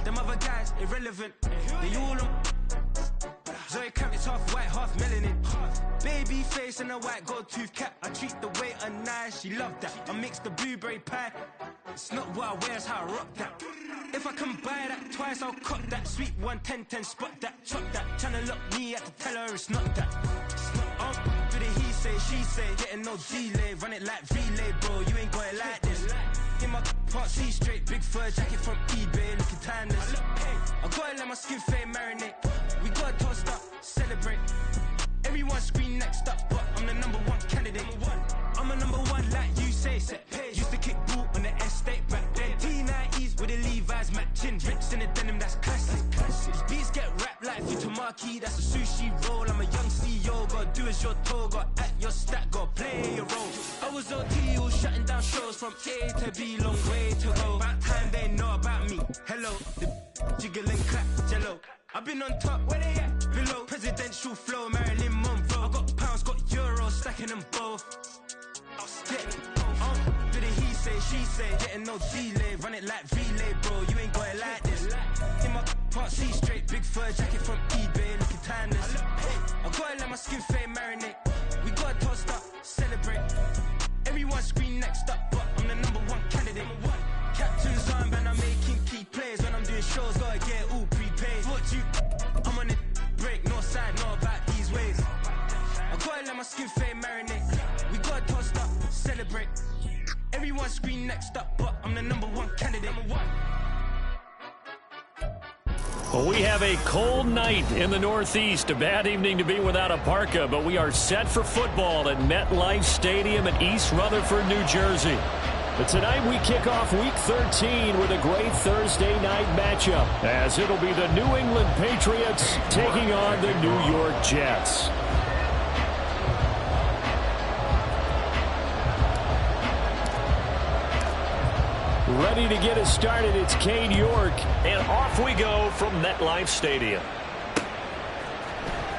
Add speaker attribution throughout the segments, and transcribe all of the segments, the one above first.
Speaker 1: Them other guys, irrelevant. They all on. Zoe Camp, it's half white, half melanin. Baby face and a white gold tooth cap. I treat the waiter nice, she loved that. I mix the blueberry pie. It's not what I wear, it's how I rock that. If I can buy that twice, I'll cut that. Sweet 110, spot that, chop that. Tryna lock me, I can tell her it's not that. It's not for the he say, she say. Getting no delay, run it like relay, bro. You ain't got it like this. In my part C straight, big fur jacket from eBay, looking timeless. I gotta let my skin fade marinate. We gotta toast up, celebrate. Everyone scream next up, but I'm the #1 candidate. I'm a #1 like you say. Used to kick ball on the estate back then. T90s with the Levi's matching. Rips in the denim, that's classic. These beats get wrapped like Futamaki, that's a sushi roll. I'm a young CEO, gotta do as you're told. Gotta act your stat, gotta play your role. I was OT, all shutting down shows from A to B, long way to go. About time they know about me. Hello, the jiggle and clap, jello. I've been on top, where they at? Below, presidential flow, Marilyn Monroe. I got pounds, got euros, stacking them both. I'll stick. For the he say, she say, getting no delay, run it like relay, bro. You ain't got it like this. In my part C straight, big fur jacket from eBay, looking timeless. I gotta let my skin fade marinate. We gotta toast up, celebrate. Everyone scream next up, but I'm the #1 candidate. Captain's armband, I'm making key plays. When I'm doing shows, gotta get all prepaid. What you? I'm on it, break, no side, know about these ways. I gotta let my skin fade marinate. We gotta toast up, celebrate. Everyone scream next up, but I'm the #1 candidate.
Speaker 2: Well, we have a cold night in the Northeast. A bad evening to be without a parka, but we are set for football at MetLife Stadium in East Rutherford, New Jersey. But tonight we kick off Week 13 with a great Thursday night matchup, as it'll be the New England Patriots taking on the New York Jets. Ready to get us started, it's Kane York, and off we go from MetLife Stadium.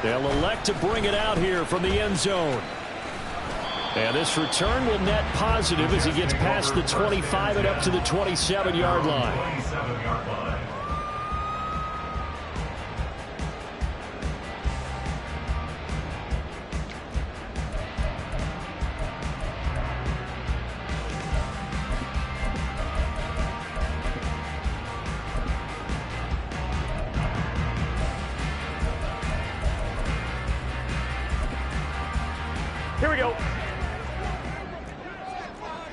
Speaker 2: They'll elect to bring it out here from the end zone. And this return will net positive as he gets past the 25 and up to the 27-yard line.
Speaker 3: Here we go.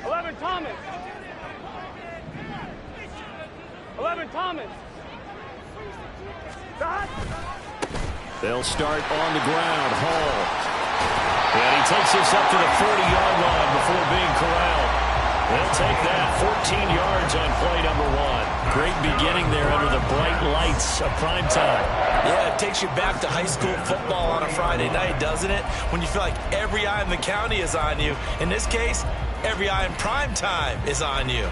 Speaker 3: 11 Thomas. 11 Thomas.
Speaker 2: They'll start on the ground. Hall. And he takes this up to the 40-yard line before being corralled. They'll take that 14 yards on play #1. Great beginning there under the bright lights of prime time.
Speaker 4: Yeah, it takes you back to high school football on a Friday night, doesn't it? When you feel like every eye in the county is on you. In this case, every eye in prime time is on you.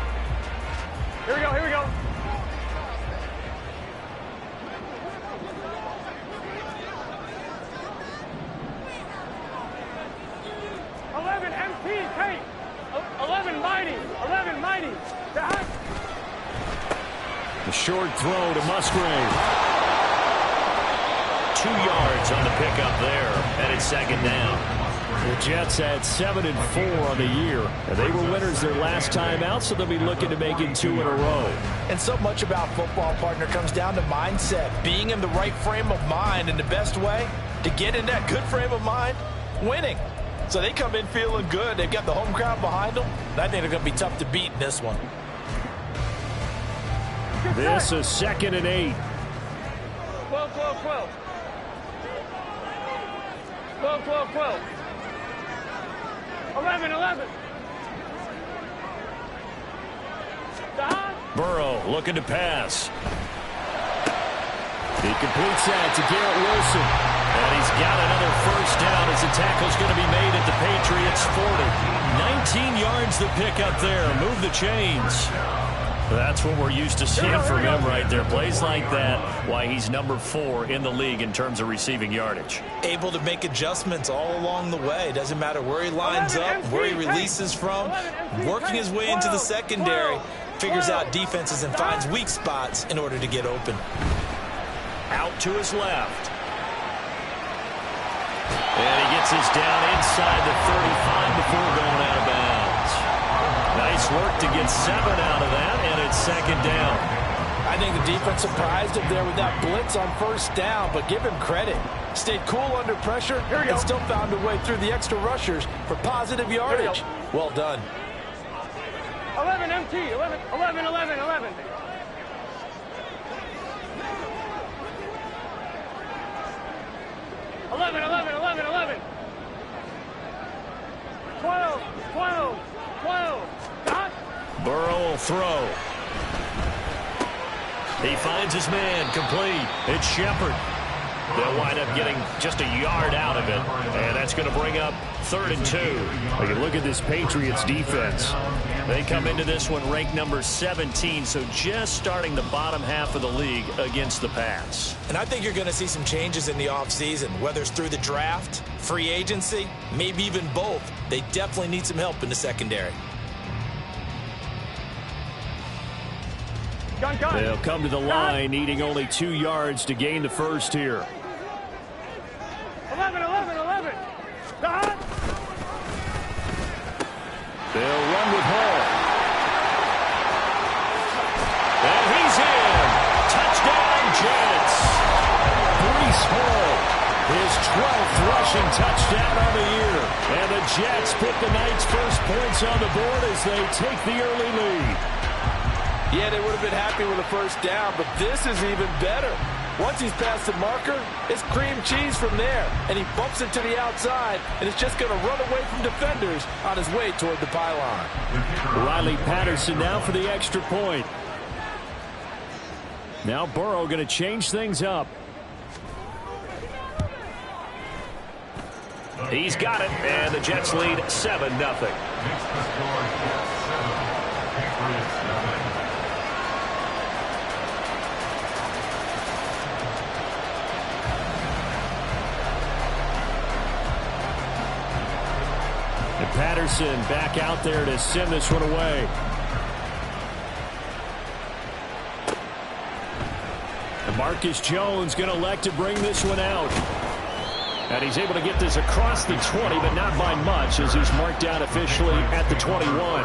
Speaker 3: Here we go, here we go. MP, 11 mighty, 11 mighty.
Speaker 2: The short throw to Musgrave. 2 yards on the pickup there, and it's second down. The Jets had 7-4 on the year, and they were winners their last time out, so they'll be looking to make it 2 in a row.
Speaker 4: And so much about football, partner, comes down to mindset, being in the right frame of mind, and the best way to get in that good frame of mind, winning. So they come in feeling good. They've got the home crowd behind them, and I think they're going to be tough to beat in this one.
Speaker 2: This is 2nd and 8.
Speaker 3: 12, 12, 12. 12, 12, 12. 11, 11.
Speaker 2: Burrow looking to pass. He completes that to Garrett Wilson. And he's got another first down as the tackle's going to be made at the Patriots 40. 19 yards to pick up there. Move the chains. That's what we're used to seeing from him right there. Plays like that, why he's #4 in the league in terms of receiving yardage.
Speaker 4: Able to make adjustments all along the way. Doesn't matter where he lines up, where he releases from, working his way into the secondary. figures out defenses and finds weak spots in order to get open.
Speaker 2: Out to his left. And he gets his down inside the 35 before going out of bounds. Nice work to get 7 out of that, and it's second down.
Speaker 4: I think the defense surprised him there with that blitz on first down, but give him credit. Stayed cool under pressure and still found a way through the extra rushers for positive yardage. Well done.
Speaker 3: 11 MT, 11, 11, 11, 11. 11, 11, 11, 11. 12, 12, 12. Dot.
Speaker 2: Burrow will throw. He finds his man complete. It's Shepard. They'll wind up getting just a yard out of it, and that's going to bring up 3rd and 2.
Speaker 5: You can look at this Patriots defense.
Speaker 2: They come into this one ranked number 17, so just starting the bottom half of the league against the pass.
Speaker 4: And I think you're going to see some changes in the offseason, whether it's through the draft, free agency, maybe even both. They definitely need some help in the secondary.
Speaker 3: Gun, gun.
Speaker 2: They'll come to the line, needing only 2 yards to gain the first here.
Speaker 3: 11, 11, 11. Dot.
Speaker 2: They'll run with Hall. And he's in. Touchdown, Jets. Breece Hall, his 12th rushing touchdown on the year. And the Jets put the night's first points on the board as they take the early lead.
Speaker 4: Yeah, they would have been happy with a first down, but this is even better. Once he's past the marker, it's cream cheese from there, and he bumps it to the outside, and it's just going to run away from defenders on his way toward the pylon.
Speaker 2: Riley Patterson now for the extra point. Now Burrow going to change things up. He's got it, and the Jets lead 7-0. And Patterson back out there to send this one away. And Marcus Jones going to elect to bring this one out. And he's able to get this across the 20, but not by much, as he's marked down officially at the 21.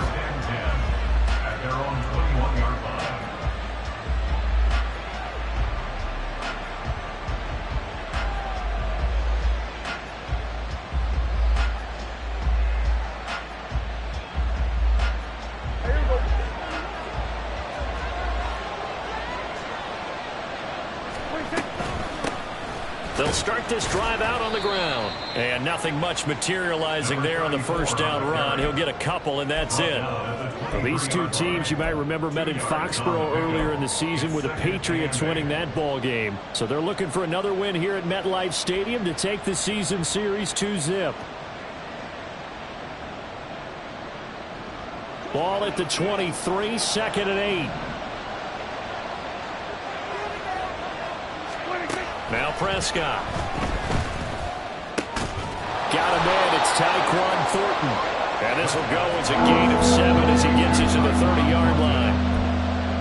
Speaker 2: They'll start this drive out on the ground. And nothing much materializing there on the first down run. He'll get a couple, and that's it.
Speaker 5: Well, these two teams, you might remember, met in Foxborough earlier in the season with the Patriots winning that ball game. So they're looking for another win here at MetLife Stadium to take the season series 2-zip. Ball at the 23, 2nd and 8. Now Prescott. Got him in. It's Tyquan Thornton. And this will go as a gain of 7 as he gets it to the 30-yard line.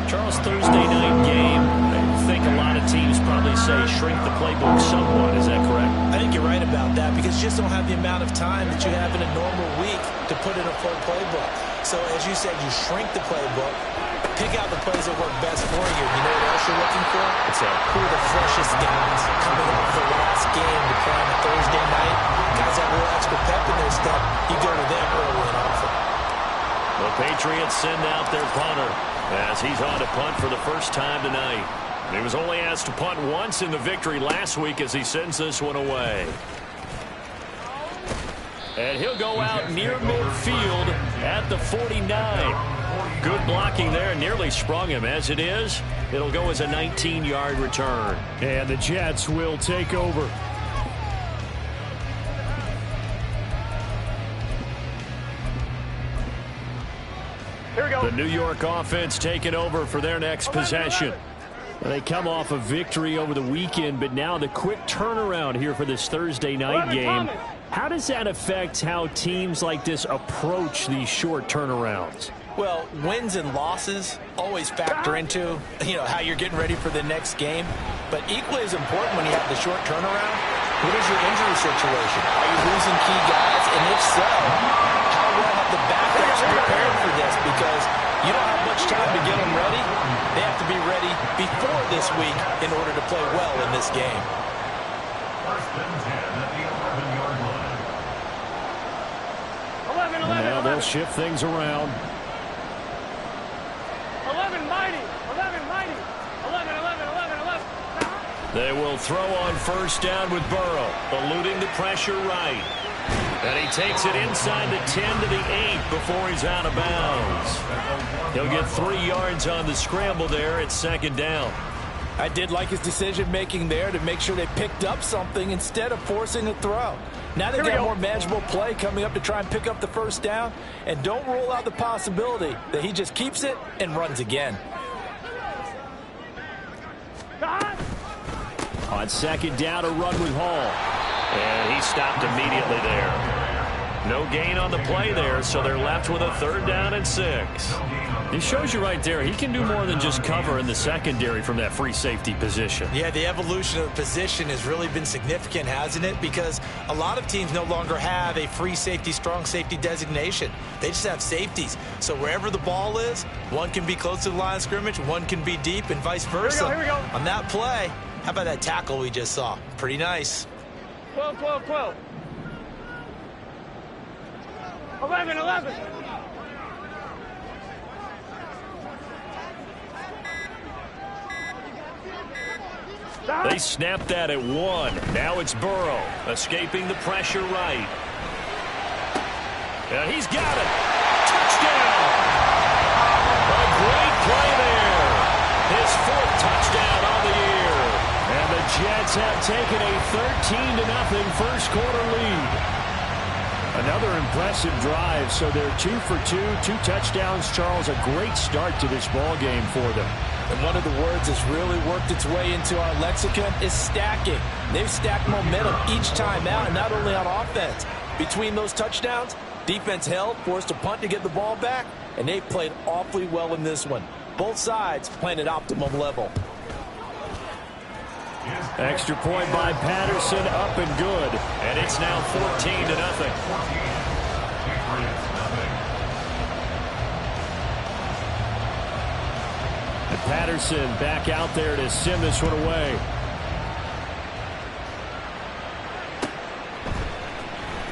Speaker 5: Charles, Thursday night game, I think a lot of teams probably say shrink the playbook somewhat. Is that correct?
Speaker 4: I think you're right about that because you just don't have the amount of time that you have in a normal week to put in a full playbook. So as you said, you shrink the playbook, pick out the plays that work best for you. You know what else you're looking for? It's who are the freshest guys coming off the last game to play on a Thursday night. Guys have a little extra pep in their step. You go to them early and often.
Speaker 2: The Patriots send out their punter as he's on to punt for the first time tonight. He was only asked to punt once in the victory last week as he sends this one away. And he'll go out near midfield at the 49. Good blocking there, nearly sprung him. As it is, it'll go as a 19-yard return.
Speaker 5: And the Jets will take over.
Speaker 3: Here we go.
Speaker 2: The New York offense taking over for their next possession.
Speaker 5: They come off a victory over the weekend, but now the quick turnaround here for this Thursday night game. How does that affect how teams like this approach these short turnarounds?
Speaker 4: Well, wins and losses always factor into, how you're getting ready for the next game. But equally as important when you have the short turnaround, what is your injury situation? Are you losing key guys? And if so, how well have the backups prepared for this? Because you don't have much time to get them ready. They have to be ready before this week in order to play well in this game.
Speaker 2: Now they'll shift things around.
Speaker 3: 11 mighty. 11 mighty. 11, 11, 11, 11.
Speaker 2: They will throw on first down with Burrow, eluding the pressure right. And he takes it inside the 10 to the 8 before he's out of bounds. He'll get 3 yards on the scramble there at second down.
Speaker 4: I did like his decision-making there to make sure they picked up something instead of forcing a throw. Now they've got a more manageable play coming up to try and pick up the first down. And don't rule out the possibility that he just keeps it and runs again.
Speaker 2: On second down, a run with Hall. And he stopped immediately there. No gain on the play there, so they're left with a 3rd down and 6. It shows you right there, he can do more than just cover in the secondary from that free safety position.
Speaker 4: Yeah, the evolution of the position has really been significant, hasn't it? Because a lot of teams no longer have a free safety, strong safety designation. They just have safeties. So wherever the ball is, one can be close to the line of scrimmage, one can be deep, and vice versa.
Speaker 3: Here we go.
Speaker 4: On that play, how about that tackle we just saw? Pretty nice.
Speaker 3: 12, 12, 12. 11, 11.
Speaker 2: They snapped that at 1. Now it's Burrow, escaping the pressure right. And he's got it. Touchdown. A great play there. His 4th touchdown on the year. And the Jets have taken a 13-0 first quarter lead. Another impressive drive, so they're 2 for 2, 2 touchdowns. Charles, a great start to this ball game for them.
Speaker 4: And one of the words that's really worked its way into our lexicon is stacking. They've stacked momentum each time out, and not only on offense. Between those touchdowns, defense held, forced a punt to get the ball back, and they played awfully well in this one. Both sides playing at optimum level.
Speaker 2: Extra point by Patterson, up and good. And it's now 14-0. And Patterson back out there to send this one away.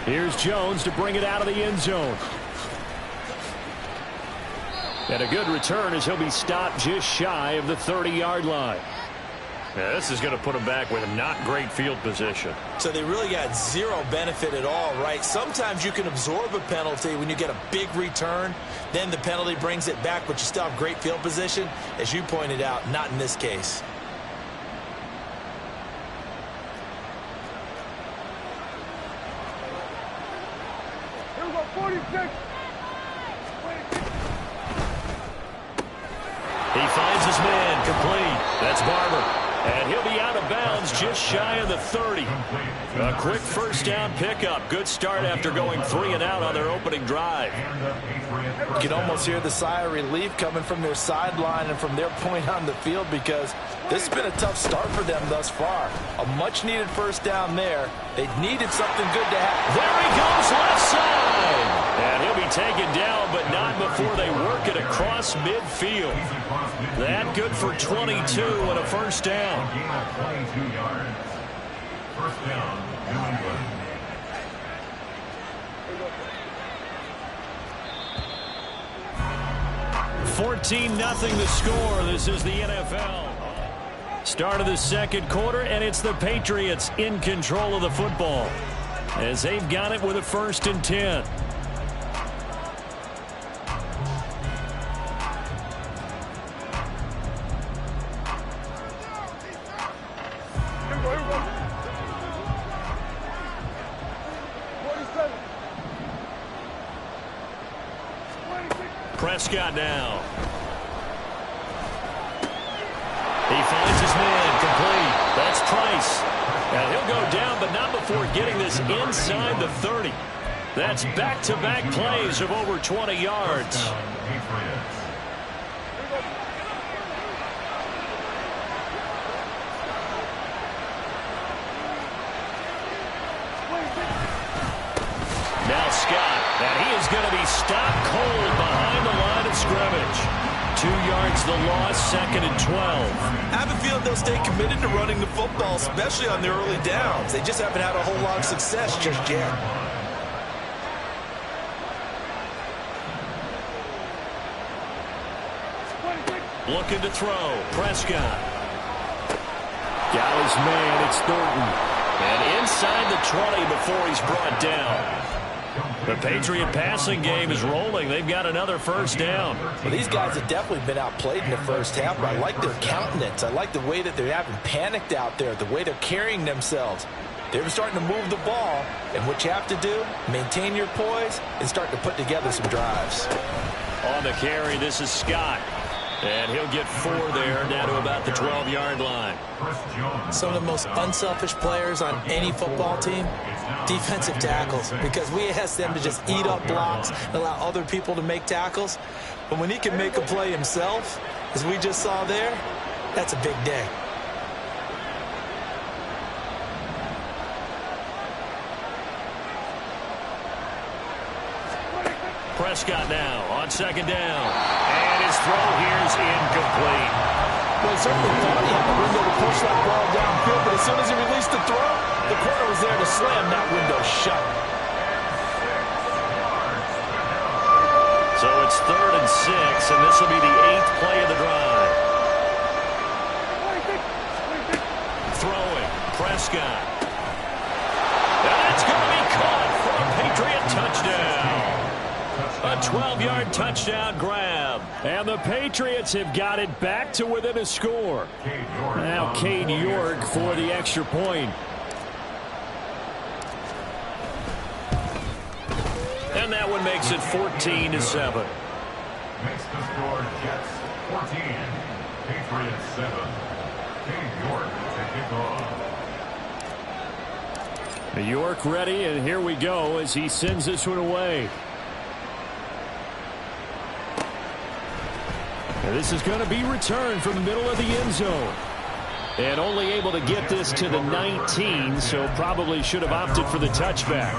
Speaker 2: Here's Jones to bring it out of the end zone. And a good return as he'll be stopped just shy of the 30-yard line. Yeah, this is going to put him back with not great field position.
Speaker 4: So they really got zero benefit at all, right? Sometimes you can absorb a penalty when you get a big return. Then the penalty brings it back, but you still have great field position. As you pointed out, not in this case.
Speaker 3: Here we go, 46.
Speaker 2: He finds his man, complete. That's Barber. And he'll be out of bounds just shy of the 30. A quick first down pickup. Good start after going 3 and out on their opening drive.
Speaker 4: You can almost hear the sigh of relief coming from their sideline and from their point on the field, because this has been a tough start for them thus far. A much-needed first down there. They needed something good to happen.
Speaker 2: There he goes, left side. And he'll be taken down, but not before they work it across midfield. That good for 22 and a first down.
Speaker 6: First down, New England.
Speaker 2: 14-0 the score. This is the NFL. Start of the second quarter, and it's the Patriots in control of the football as they've got it with a 1st and 10. Prescott now. He finds his man, complete. That's Price. And he'll go down, but not before getting this inside the 30. That's back-to-back plays of over 20 yards. Now Scott, and he is going to be stopped cold behind the line of scrimmage. 2 yards the loss, 2nd and 12.
Speaker 4: I have a feeling they'll stay committed to running the football, especially on the early downs. They just haven't had a whole lot of success just yet.
Speaker 2: Looking to throw. Prescott. Got his man. It's Thornton. And inside the 20 before he's brought down. The Patriot passing game is rolling. They've got another first down.
Speaker 4: Well, these guys have definitely been outplayed in the first half, but I like their countenance. I like the way that they haven't panicked out there, the way they're carrying themselves. They're starting to move the ball, and what you have to do, maintain your poise and start to put together some drives.
Speaker 2: On the carry, this is Scott. And he'll get 4 there, down to about the 12-yard line.
Speaker 7: Some of the most unselfish players on any football team, defensive tackles, because we ask them to just eat up blocks and allow other people to make tackles. But when he can make a play himself, as we just saw there, that's a big day.
Speaker 2: Prescott now on 2nd down. And his throw here is incomplete.
Speaker 4: Well, he certainly thought he had the window to push that ball downfield, but as soon as he released the throw, the corner was there to slam that window shut.
Speaker 2: So it's 3rd and 6, and this will be the 8th play of the drive. Throwing, Prescott. And it's going to be caught for a Patriot touchdown. A 12-yard touchdown grab. And the Patriots have got it back to within a score. Now Cade York for the extra point. And that one makes it 14-7.
Speaker 6: Makes the score Jets 14, Patriots 7. Cade York to kick off.
Speaker 2: York ready, and here we go as he sends this one away. And this is going to be returned from the middle of the end zone. And only able to get this to the 19, so probably should have opted for the touchback.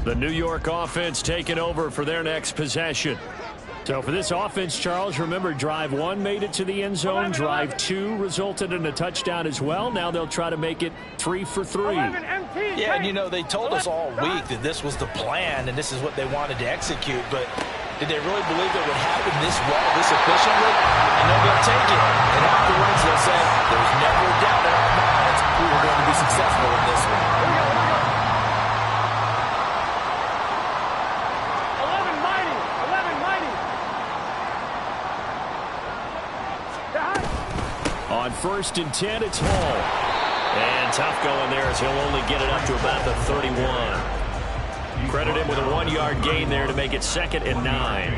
Speaker 2: The New York offense taking over for their next possession. So for this offense, Charles, remember, drive 1 made it to the end zone. Drive 2 resulted in a touchdown as well. Now they'll try to make it 3 for 3.
Speaker 4: Yeah, and you know, they told us all week that this was the plan and this is what they wanted to execute, but did they really believe it would happen this well, this efficiently? And they're going to take it. And afterwards, they'll say, there's never a doubt in our minds we were going to be successful in this one.
Speaker 2: On 1st and 10, it's Hall. And tough going there as he'll only get it up to about the 31. Credit him with a 1-yard gain there to make it 2nd and 9.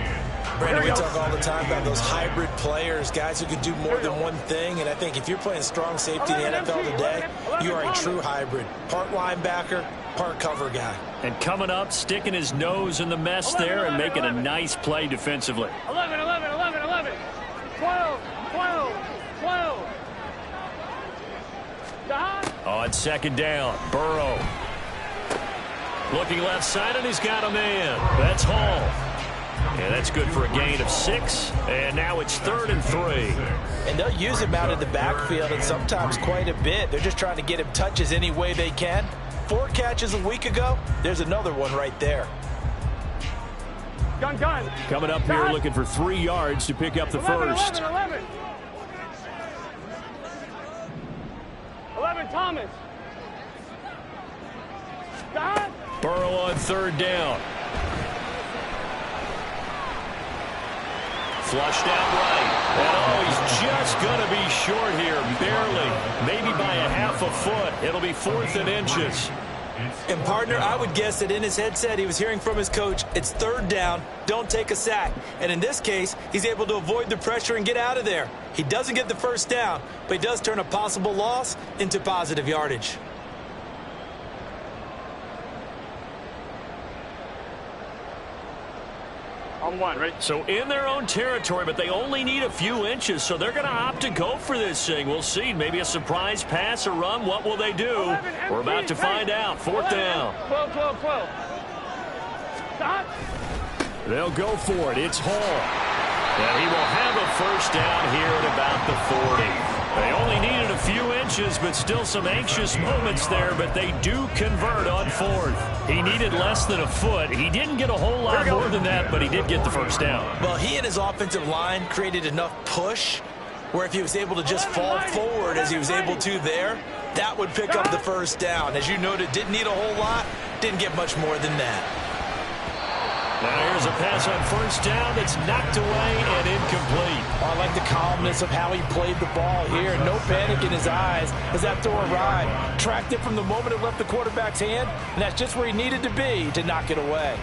Speaker 7: Brandon, we talk all the time about those hybrid players, guys who can do more than one thing. And I think if you're playing strong safety in the NFL today, you are a true hybrid. Part linebacker, part cover guy.
Speaker 2: And coming up, sticking his nose in the mess there and making a nice play defensively.
Speaker 3: 11, 11, 11, 11. 12, 12, 12.
Speaker 2: On 2nd down, Burrow. Looking left side, and he's got a man. That's Hall. And that's good for a gain of 6. And now it's 3rd and 3.
Speaker 4: And they'll use him out in the backfield, and sometimes quite a bit. They're just trying to get him touches any way they can. 4 catches a week ago. There's another one right there.
Speaker 3: Gun.
Speaker 2: Coming up here looking for 3 yards to pick up the
Speaker 3: 11,
Speaker 2: first.
Speaker 3: 11. 11, Thomas.
Speaker 2: Burrow on 3rd down. Flushed out right. And oh, he's just going to be short here, barely. Maybe by a half a foot. It'll be 4th and inches.
Speaker 7: And, partner, I would guess that in his headset he was hearing from his coach, it's 3rd down, don't take a sack. And in this case, he's able to avoid the pressure and get out of there. He doesn't get the 1st down, but he does turn a possible loss into positive yardage.
Speaker 3: On 1, right?
Speaker 2: So in their own territory, but they only need a few inches, so they're going to opt to go for this thing. We'll see. Maybe a surprise pass or run. What will they do? We're about to find out. 4th down.
Speaker 3: 12. Stop.
Speaker 2: They'll go for it. It's Hall. And he will have a 1st down here at about the 40. They only needed a few inches, but still some anxious moments there, but they do convert on 4th. He needed less than a foot. He didn't get a whole lot more than that, but he did get the 1st down.
Speaker 7: Well, he and his offensive line created enough push where if he was able to just fall forward as he was able to there, that would pick up the 1st down. As you noted, didn't need a whole lot, didn't get much more than that.
Speaker 2: Now here's a pass on 1st down that's knocked away and incomplete.
Speaker 4: I like the calmness of how he played the ball here. No panic in his eyes as that throw arrived. Tracked it from the moment it left the quarterback's hand, and that's just where he needed to be to knock it away.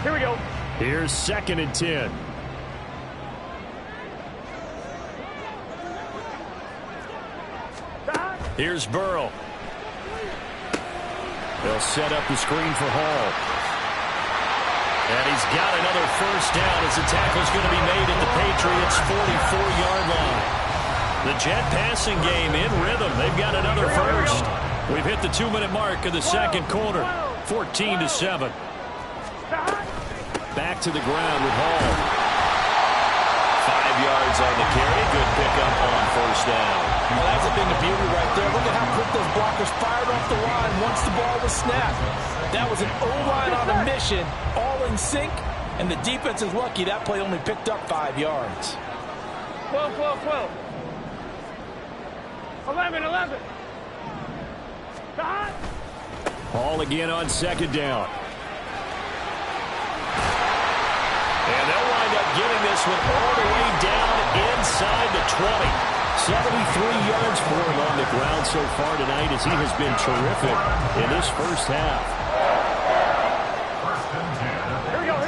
Speaker 3: Here we go.
Speaker 2: Here's 2nd and 10. Here's Burrow. They'll set up the screen for Hall. And he's got another 1st down as the tackle's going to be made at the Patriots' 44-yard line. The Jet passing game in rhythm. They've got another 1st. We've hit the 2-minute mark of the 2nd quarter. 14-7. Back to the ground with Hall. 5 yards on the carry. Good pickup on 1st down.
Speaker 4: Well, that's a thing of beauty right there. Look at how quick those blockers fired off the line once the ball was snapped. That was an O-line on a mission, all in sync, and the defense is lucky that play only picked up 5 yards.
Speaker 3: 12. 11. Stop.
Speaker 2: Hall again on 2nd down. And they'll wind up getting this one all the way down inside the 20. 73 yards for him on the ground so far tonight as he has been terrific in this 1st half.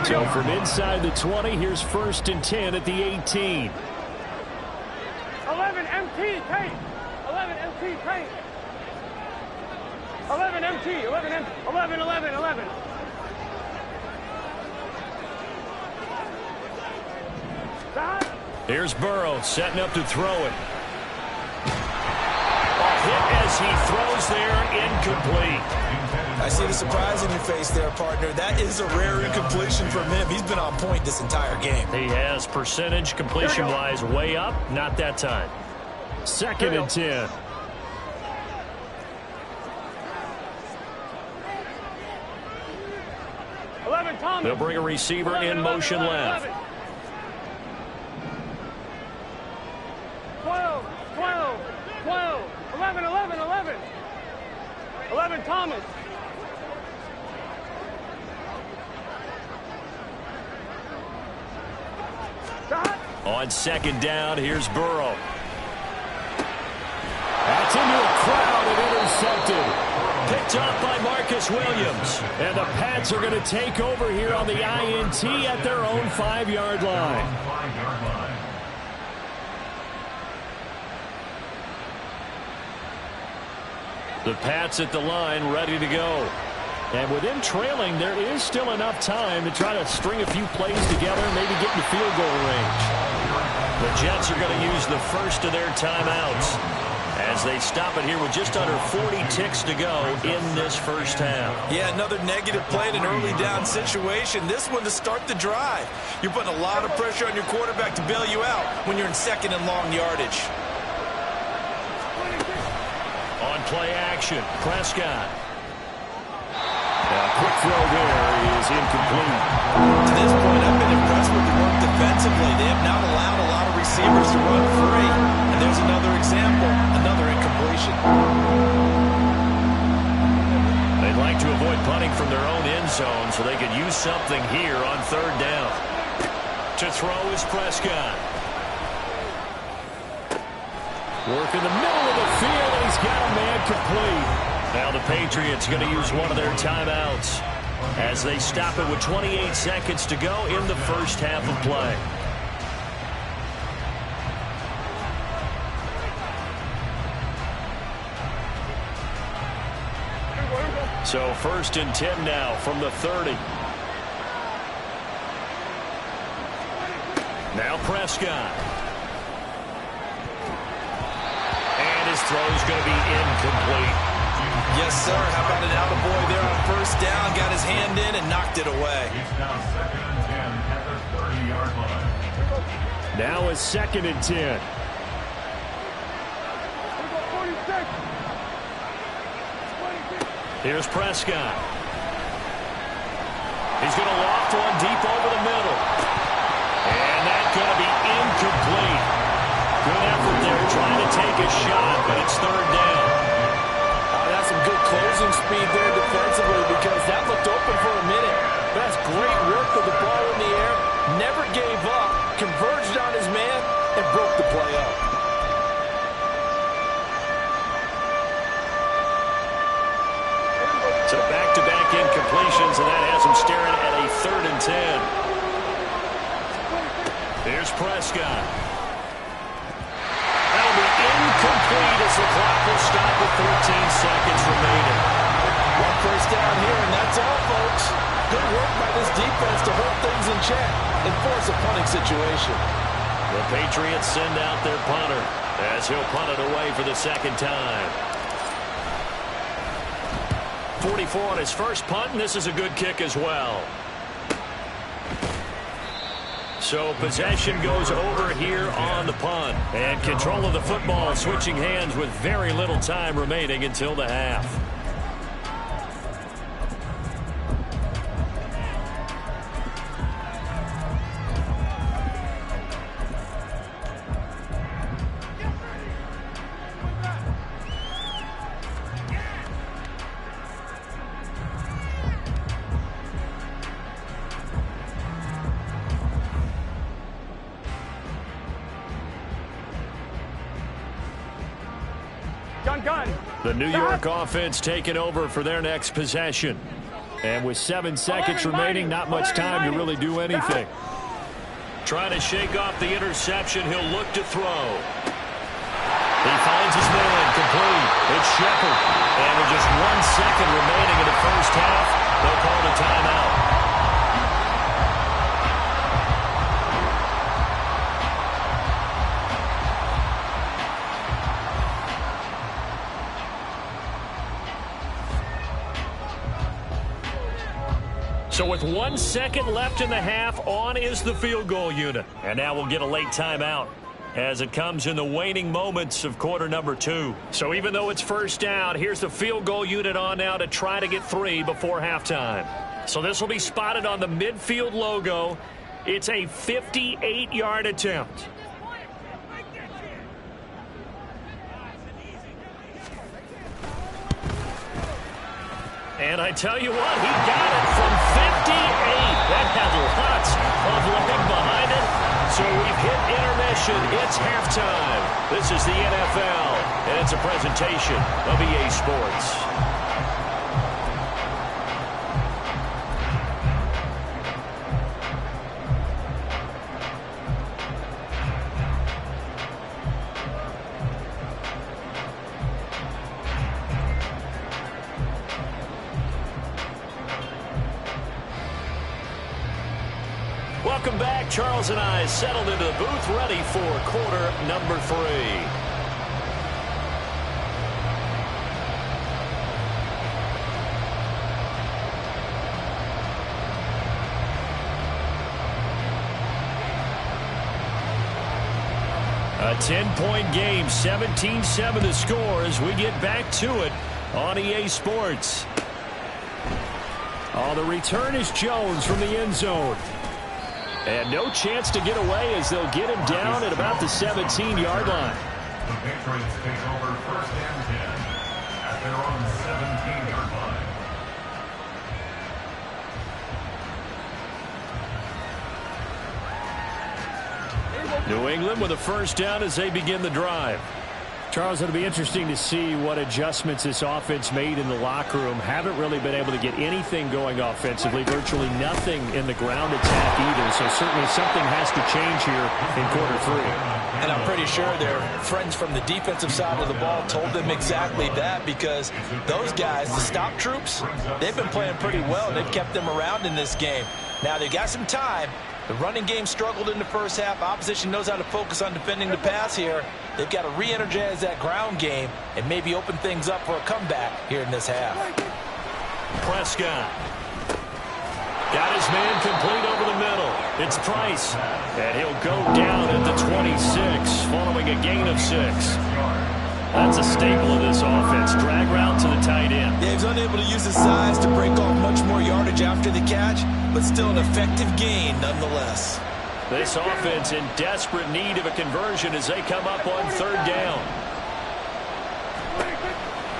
Speaker 2: So from inside the 20, here's 1st and 10 at the 18.
Speaker 3: 11 MT, paint. 11 MT, paint. 11 MT, 11. Stop.
Speaker 2: Here's Burrow setting up to throw it. Hit as he throws there, incomplete.
Speaker 7: I see the surprise in your face there, partner. That is a rare incompletion from him. He's been on point this entire game.
Speaker 2: He has percentage completion-wise way up, not that time. 2nd and 10. They'll bring a receiver in motion left.
Speaker 3: 12. 11 Thomas.
Speaker 2: On 2nd down, here's Burrow. That's into a crowd and intercepted. Picked off by Marcus Williams. And the Pats are going to take over here on the INT at their own 5-yard line. The Pats at the line, ready to go. And with them trailing, there is still enough time to try to string a few plays together, maybe get in the field goal range. The Jets are going to use the first of their timeouts as they stop it here with just under 40 ticks to go in this 1st half.
Speaker 7: Yeah, another negative play in an early down situation. This one to start the drive. You're putting a lot of pressure on your quarterback to bail you out when you're in 2nd and long yardage.
Speaker 2: On play action, Prescott. A quick throw there is incomplete.
Speaker 7: To this point, I've been impressed with the work defensively. They have not allowed a lot of receivers to run free. And there's another example, another incompletion.
Speaker 2: They they'd like to avoid punting from their own end zone so they could use something here on third down. To throw is Prescott. Work in the middle of the field, and he's got a man complete. Now the Patriots going to use one of their timeouts as they stop it with 28 seconds to go in the first half of play. So 1st and 10 now from the 30. Now Prescott. And his throw's going to be incomplete.
Speaker 7: Yes, sir. How about an attaboy there on 1st down? Got his hand in and knocked it away.
Speaker 6: It's now 2nd and 10 at the 30-yard line.
Speaker 2: Now it's 2nd and 10. Here's Prescott. He's going to loft one deep over the middle. And that's going to be incomplete. Good effort there trying to take a shot, but it's 3rd down.
Speaker 7: That's some good closing speed there defensively because that looked open for a minute. That's great work with the ball in the air. Never gave up. Converged on his man and broke the play up.
Speaker 2: So back-to-back incompletions, and that has him staring at a 3rd and 10. Here's Prescott. That'll be incomplete as the clock will stop with 14 seconds remaining.
Speaker 7: 1 first down here, and that's all, folks. Good work by this defense to hold things in check and force a punting situation.
Speaker 2: The Patriots send out their punter as he'll punt it away for the 2nd time. 44 on his first punt, and this is a good kick as well. So possession goes over here on the punt. And control of the football switching hands with very little time remaining until the half. The New York offense taking over for their next possession. And with 7 seconds remaining, not much time to really do anything. Trying to shake off the interception, he'll look to throw. He finds his man complete. It's Shepard. And with just 1 second remaining in the first half, they'll call the timeout. So with 1 second left in the half, on is the field goal unit. And now we'll get a late timeout as it comes in the waning moments of quarter number 2. So even though it's 1st down, here's the field goal unit on now to try to get 3 before halftime. So this will be spotted on the midfield logo. It's a 58-yard attempt. And I tell you what, he got it from 58. That had lots of leg behind it. So we've hit intermission. It's halftime. This is the NFL, and it's a presentation of EA Sports. Welcome back. Charles and I settled into the booth ready for quarter number 3. A 10-point game, 17-7 the score as we get back to it on EA Sports. Oh, the return is Jones from the end zone. And no chance to get away as they'll get him down at about the 17-yard line.
Speaker 6: The Patriots take over 1st and 10 at their own 17-yard line.
Speaker 2: New England with a first down as they begin the drive.
Speaker 5: Charles, it'll be interesting to see what adjustments this offense made in the locker room. Haven't really been able to get anything going offensively, virtually nothing in the ground attack either. So certainly something has to change here in quarter 3.
Speaker 7: And I'm pretty sure their friends from the defensive side of the ball told them exactly that, because those guys, the stop troops, they've been playing pretty well. They've kept them around in this game. Now they got some time. The running game struggled in the first half. Opposition knows how to focus on defending the pass here. They've got to re-energize that ground game and maybe open things up for a comeback here in this half.
Speaker 2: Prescott. Got his man complete over the middle. It's Price. And he'll go down at the 26 following a gain of 6. That's a staple of this offense. Drag route to the tight end.
Speaker 7: Yeah, he's unable to use his size to break off much more yardage after the catch, but still an effective gain nonetheless.
Speaker 2: This offense in desperate need of a conversion as they come up on 3rd down.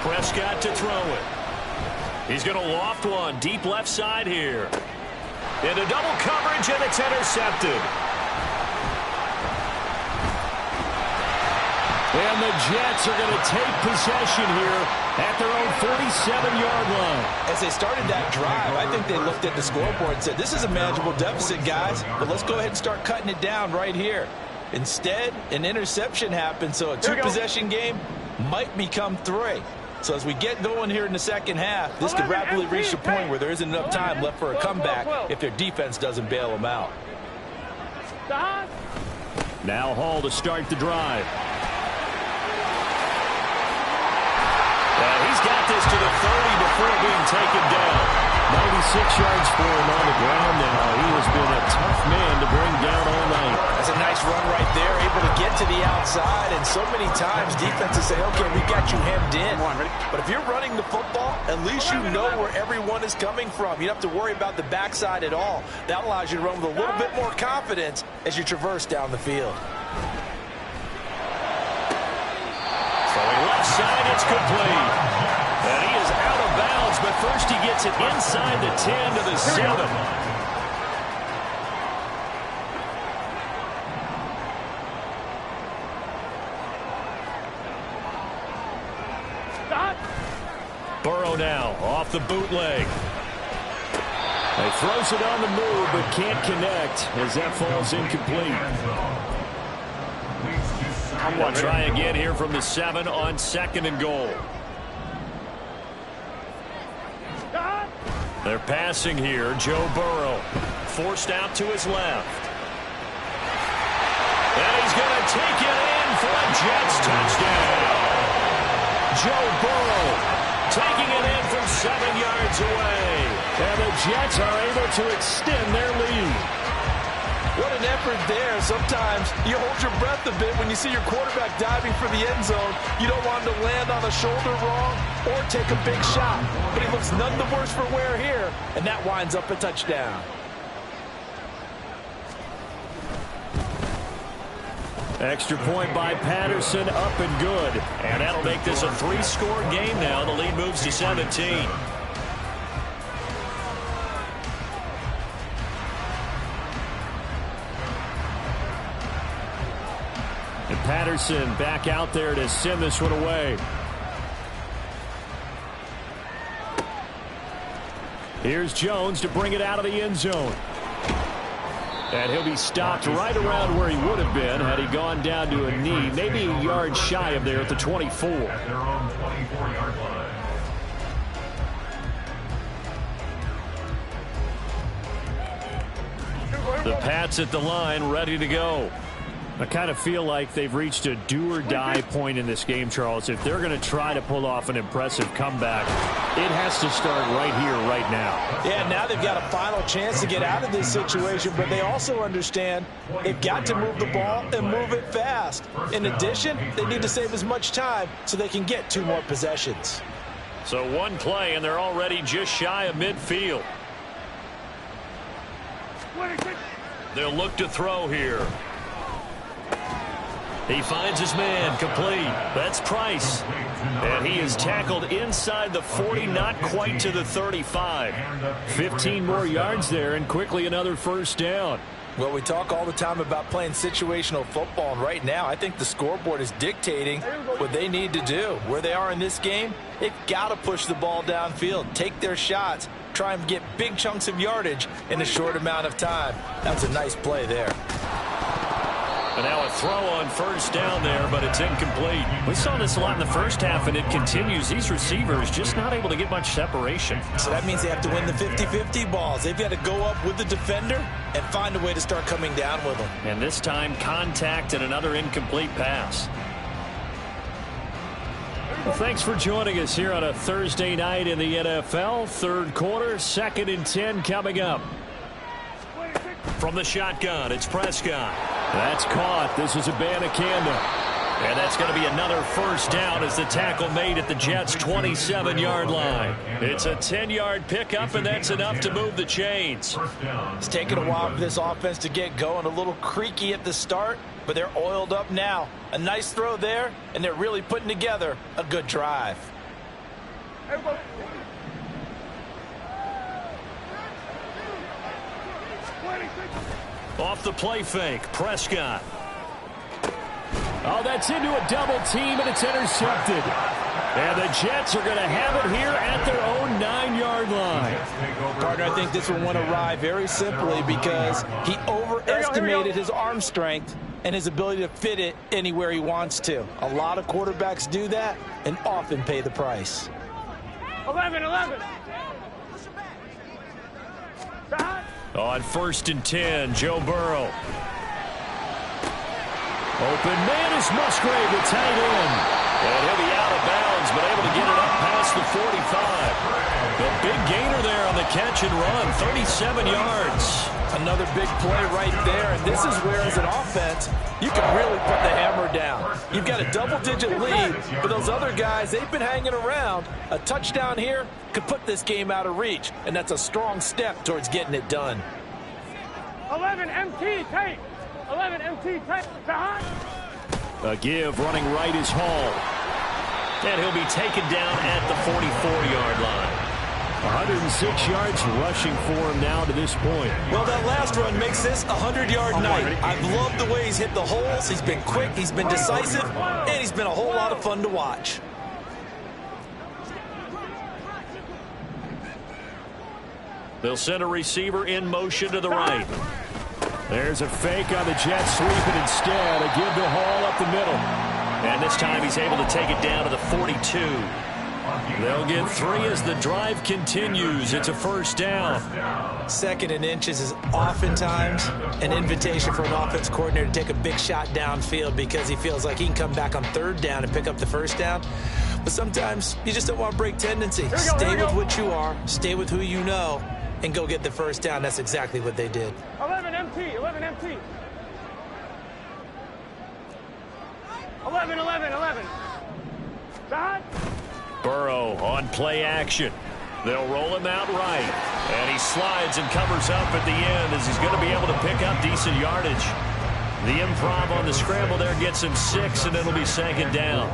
Speaker 2: Prescott to throw it. He's going to loft one deep left side here. Into double coverage, and it's intercepted. And the Jets are going to take possession here at their own 47-yard line.
Speaker 7: As they started that drive, I think they looked at the scoreboard and said, this is a manageable deficit, guys, but let's go ahead and start cutting it down right here. Instead, an interception happened, so a 2-possession game might become 3. So as we get going here in the second half, this could rapidly reach a point where there isn't enough time left for a comeback if their defense doesn't bail them out.
Speaker 2: Now Hall to start the drive. He's got this to the 30 before being taken down.
Speaker 5: 96 yards for him on the ground now. He has been a tough man to bring down all night.
Speaker 7: That's a nice run right there, able to get to the outside. And so many times defenses say, okay, we got you hemmed in. But if you're running the football, at least you know where everyone is coming from. You don't have to worry about the backside at all. That allows you to run with a little bit more confidence as you traverse down the field.
Speaker 2: Throwing left side, it's complete. And he is out of bounds, but first he gets it inside the 10 to the 7. Burrow now off the bootleg.
Speaker 5: He throws it on the move, but can't connect as that falls incomplete.
Speaker 2: We'll try again here from the 7 on 2nd and goal. They're passing here. Joe Burrow forced out to his left. And he's going to take it in for a Jets touchdown. Joe Burrow taking it in from 7 yards away.
Speaker 5: And the Jets are able to extend their lead.
Speaker 7: What an effort there. Sometimes you hold your breath a bit when you see your quarterback diving for the end zone. You don't want him to land on the shoulder wrong or take a big shot. But he looks none the worse for wear here, and that winds up a touchdown.
Speaker 2: Extra point by Patterson, up and good. And that'll make this a 3-score game now. The lead moves to 17.
Speaker 5: And Patterson back out there to send this one away. Here's Jones to bring it out of the end zone. And he'll be stopped right around where he would have been had he gone down to a knee, maybe a yard shy of there at the 24.
Speaker 6: At their own 24-yard line.
Speaker 2: The Pats at the line, ready to go.
Speaker 5: I kind of feel like they've reached a do-or-die point in this game, Charles. If they're going to try to pull off an impressive comeback, it has to start right here, right now.
Speaker 7: Yeah, now they've got a final chance to get out of this situation, but they also understand they've got to move the ball and move it fast. In addition, they need to save as much time so they can get 2 more possessions.
Speaker 2: So one play, and they're already just shy of midfield. They'll look to throw here. He finds his man, complete. That's Price. And he is tackled inside the 40, not quite to the 35.
Speaker 5: 15 more yards there, and quickly another first down.
Speaker 4: Well, we talk all the time about playing situational football, and right now I think the scoreboard is dictating what they need to do. Where they are in this game, they've got to push the ball downfield, take their shots, try and get big chunks of yardage in a short amount of time. That's a nice play there.
Speaker 2: And now a throw on first down there, but it's incomplete. We saw this a lot in the first half, and it continues. These receivers just not able to get much separation.
Speaker 7: So that means they have to win the 50-50 balls. They've got to go up with the defender and find a way to start coming down with them.
Speaker 2: And this time, contact and another incomplete pass. Well, thanks for joining us here on a Thursday night in the NFL. Third quarter, 2nd and 10 coming up. From the shotgun, it's Prescott. That's caught. This is Abanikanda. And that's going to be another first down as the tackle made at the Jets' 27-yard line. It's a 10-yard pickup, and that's enough to move the chains.
Speaker 4: It's taken a while for this offense to get going. A little creaky at the start, but they're oiled up now. A nice throw there, and they're really putting together a good drive.
Speaker 2: Off the play fake, Prescott. Oh, that's into a double team, and it's intercepted. And the Jets are going to have it here at their own 9-yard line.
Speaker 7: Partner, I think this one arrived very simply because he overestimated his arm strength and his ability to fit it anywhere he wants to. A lot of quarterbacks do that and often pay the price.
Speaker 3: 11.
Speaker 2: On 1st and 10, Joe Burrow. Open man is Musgrave, the tight end. And he'll be out of bounds, but able to get it up past the 45. The big gainer there on the catch and run, 37 yards.
Speaker 4: Another big play right there, and this is where, as an offense, you can really put the hammer down. You've got a double-digit lead, but those other guys, they've been hanging around. A touchdown here could put this game out of reach, and that's a strong step towards getting it done.
Speaker 3: 11 MT tight. 11 MT tight.
Speaker 2: A give running right is Hall. And he'll be taken down at the 44-yard line. 106 yards rushing for him now to this point.
Speaker 7: Well, that last run makes this a 100-yard night. I've loved the way he's hit the holes. He's been quick, he's been decisive, and he's been a whole lot of fun to watch.
Speaker 2: They'll send a receiver in motion to the right. There's a fake on the Jets, sweeping instead. A give to Hall up the middle. And this time he's able to take it down to the 42. They'll get 3 as the drive continues. It's a first down.
Speaker 7: 2nd and inches is oftentimes an invitation for an offense coordinator to take a big shot downfield because he feels like he can come back on 3rd down and pick up the first down. But sometimes you just don't want to break tendency. Stay with what you are, stay with who you know, and go get the first down. That's exactly what they did.
Speaker 3: 11 MT. 11 MT. 11.
Speaker 2: Burrow on play action. They'll roll him out right. And he slides and covers up at the end as he's going to be able to pick up decent yardage. The improv on the scramble there gets him 6, and it'll be 2nd down.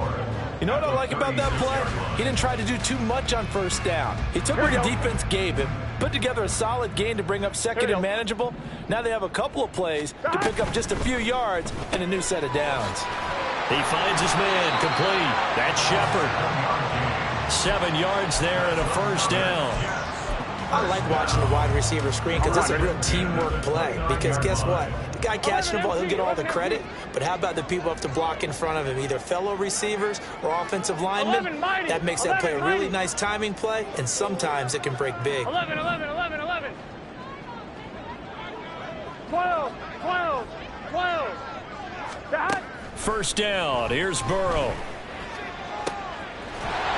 Speaker 4: You know what I like about that play? He didn't try to do too much on first down. He took what the defense gave him, put together a solid gain to bring up 2nd and manageable. Now they have a couple of plays to pick up just a few yards and a new set of downs.
Speaker 2: He finds his man complete. That's Shepard. 7 yards there and a first down.
Speaker 7: I like watching the wide receiver screen because it's a real teamwork play. Because guess what? The guy catching the ball, he'll get all the credit. But how about the people up to block in front of him? Either fellow receivers or offensive linemen. That makes that play a really nice timing play, and sometimes it can break big.
Speaker 3: 11. 12.
Speaker 2: First down. Here's Burrow.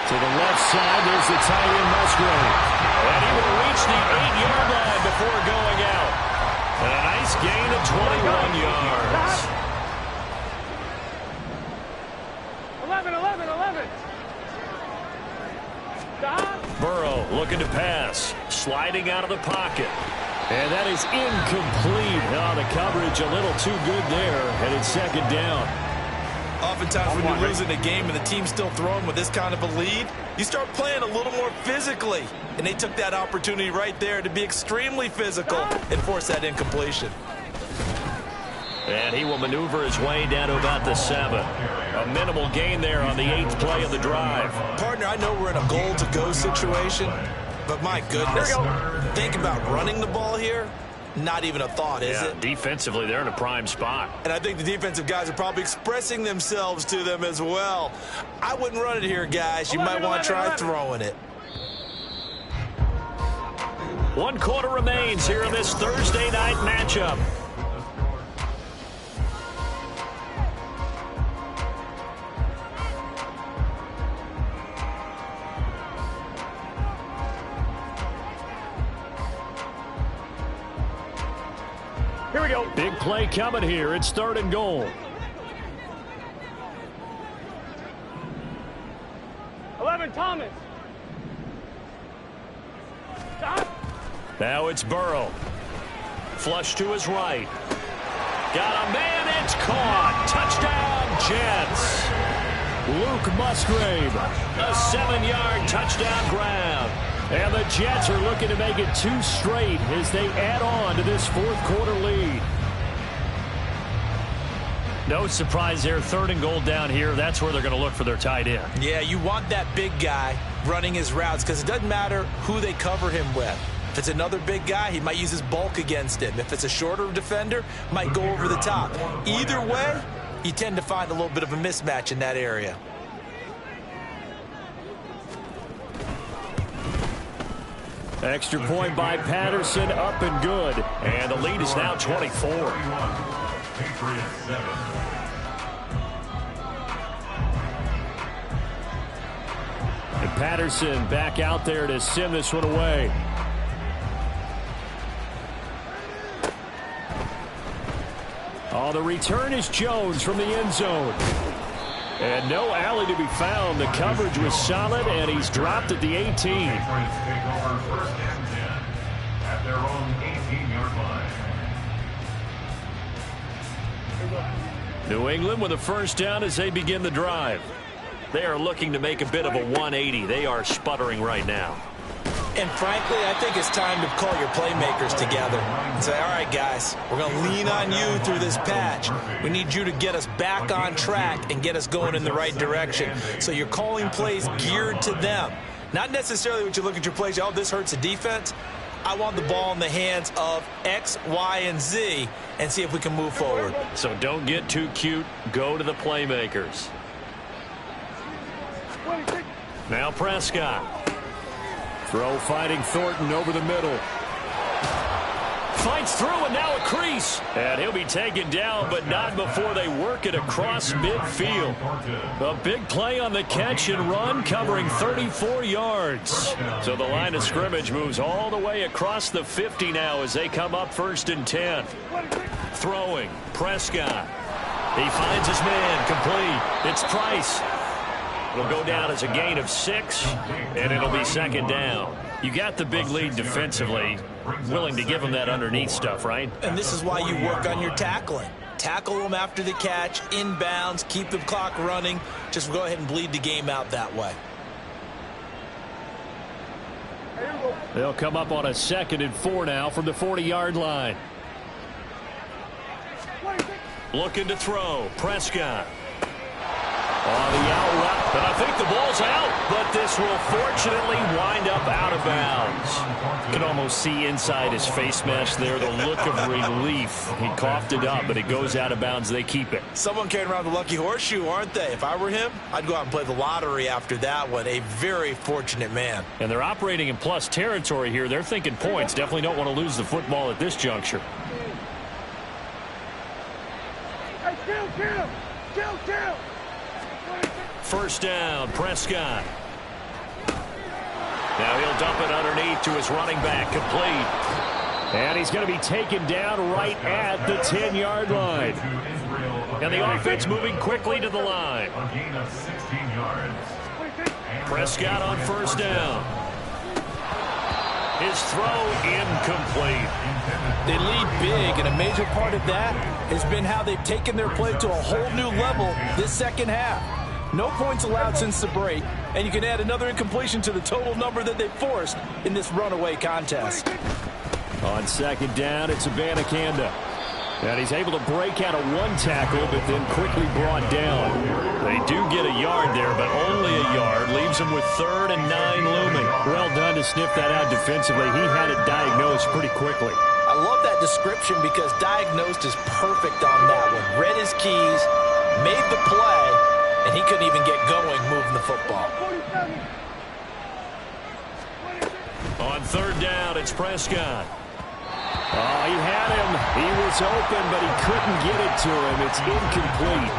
Speaker 2: To the left side, there's the tight end Musgrave. And he will reach the 8-yard line before going out. And a nice gain of 21 yards.
Speaker 3: 11.
Speaker 2: Burrow looking to pass. Sliding out of the pocket. And that is incomplete. Oh, the coverage a little too good there. And it's 2nd down.
Speaker 4: Oftentimes when you're losing a game and the team's still throwing with this kind of a lead, you start playing a little more physically. And they took that opportunity right there to be extremely physical and force that incompletion.
Speaker 2: And he will maneuver his way down to about the 7. A minimal gain there on the 8th play of the drive.
Speaker 7: Partner, I know we're in a goal-to-go situation, but my goodness, think about running the ball here. Not even a thought, is it?
Speaker 2: Defensively, they're in a prime spot.
Speaker 7: And I think the defensive guys are probably expressing themselves to them as well. I wouldn't run it here, guys. You might want to try throwing it.
Speaker 2: 1 quarter remains here in this Thursday night matchup.
Speaker 3: Here we go.
Speaker 2: Big play coming here. It's 3rd and goal.
Speaker 3: 11, Thomas. Stop.
Speaker 2: Now it's Burrow. Flush to his right. Got a man. It's caught. Touchdown, Jets. Luke Musgrave. A 7-yard touchdown grab. And the Jets are looking to make it 2 straight as they add on to this 4th quarter lead. No surprise there. 3rd and goal down here. That's where they're going to look for their tight end.
Speaker 7: Yeah, you want that big guy running his routes because it doesn't matter who they cover him with. If it's another big guy, he might use his bulk against him. If it's a shorter defender, might go over the top. Either way, you tend to find a little bit of a mismatch in that area.
Speaker 2: Extra point by Patterson, up and good. And the lead is now 24. And Patterson back out there to send this one away. Oh, the return is Jones from the end zone. And no alley to be found. The coverage was solid, and he's dropped at the 18.
Speaker 6: Take over 1st and 10 at their own 18-yard line.
Speaker 2: New England with a 1st down as they begin the drive. They are looking to make a bit of a 180. They are sputtering right now.
Speaker 7: And frankly, I think it's time to call your playmakers together and say, all right, guys, we're going to lean on you through this patch. We need you to get us back on track and get us going in the right direction. So you're calling plays geared to them. Not necessarily what you look at your plays, oh, this hurts the defense. I want the ball in the hands of X, Y, and Z and see if we can move forward.
Speaker 2: So don't get too cute. Go to the playmakers. Now Prescott. Throw fighting Thornton over the middle. Fights through and now a crease. And he'll be taken down, but not before they work it across midfield. A big play on the catch and run, covering 34 yards. So the line of scrimmage moves all the way across the 50 now as they come up 1st and 10. Throwing, Prescott. He finds his man, complete. It's Price. It'll go down as a gain of 6, and it'll be 2nd down. You got the big lead defensively. Willing to give them that underneath stuff, right?
Speaker 7: And this is why you work on your tackling. Tackle them after the catch, inbounds, keep the clock running. Just go ahead and bleed the game out that way.
Speaker 2: They'll come up on a 2nd and 4 now from the 40-yard line. Looking to throw. Prescott. On the out route, and I think the ball's out, but this will fortunately wind up out of bounds. You can almost see inside his face mesh there the look of relief. He coughed it up, but it goes out of bounds. They keep it.
Speaker 7: Someone carrying around the lucky horseshoe, aren't they? If I were him, I'd go out and play the lottery after that one. A very fortunate man.
Speaker 2: And they're operating in plus territory here. They're thinking points. Definitely don't want to lose the football at this juncture.
Speaker 3: Hey, kill.
Speaker 2: 1st down, Prescott. Now he'll dump it underneath to his running back, complete. And he's going to be taken down right at the 10-yard line. And the offense moving quickly to the line.
Speaker 6: A gain of 16 yards.
Speaker 2: Prescott on 1st down. His throw incomplete.
Speaker 7: They lead big, and a major part of that has been how they've taken their play to a whole new level this 2nd half. No points allowed since the break, and you can add another incompletion to the total number that they forced in this runaway contest.
Speaker 2: On 2nd down, it's Abanikanda. And he's able to break out of one tackle, but then quickly brought down. They do get a yard there, but only a yard. Leaves him with 3rd and 9 looming. Well done to sniff that out defensively. He had it diagnosed pretty quickly.
Speaker 7: I love that description because diagnosed is perfect on that one. Read his keys, made the play, and he couldn't even get going moving the football.
Speaker 2: On 3rd down, it's Prescott. Oh, he had him. He was open, but he couldn't get it to him. It's incomplete.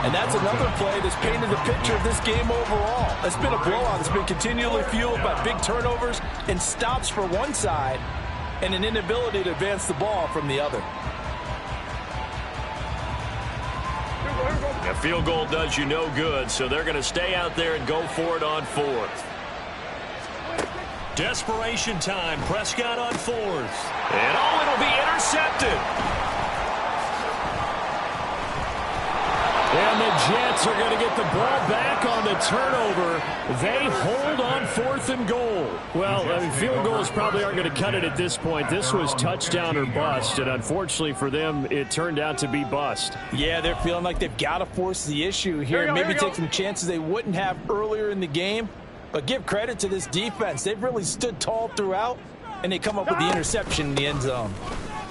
Speaker 7: And that's another play that's painted the picture of this game overall. It's been a blowout. It's been continually fueled by big turnovers and stops for one side and an inability to advance the ball from the other.
Speaker 2: A field goal does you no good, so they're going to stay out there and go for it on 4th. Desperation time. Prescott on 4th. And it'll be intercepted. And the Jets are going to get the ball back on the turnover. They hold on 4th and goal. Well, I mean, field goals probably aren't going to cut it at this point. This was touchdown or bust, and unfortunately for them, it turned out to be bust.
Speaker 7: Yeah, they're feeling like they've got to force the issue here. Maybe take some chances they wouldn't have earlier in the game. But give credit to this defense. They've really stood tall throughout, and they come up with the interception in the end zone.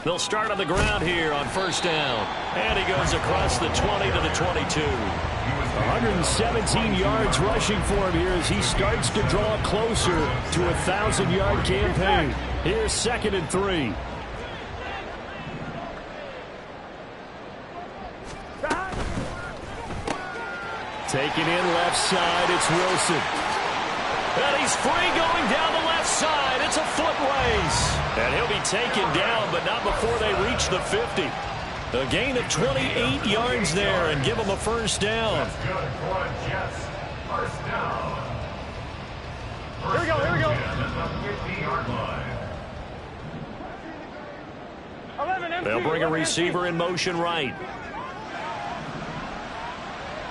Speaker 2: They'll start on the ground here on 1st down. And he goes across the 20 to the 22. 117 yards rushing for him here as he starts to draw closer to a 1,000-yard campaign. Here's 2nd and 3. Taking in left side, it's Wilson. And he's free going down the left side. It's a foot race. And he'll be taken down, but not before they reach the 50. A gain of 28 yards there and give him a 1st down.
Speaker 3: Here we go, here we go. 11 empty.
Speaker 2: They'll bring a receiver in motion right.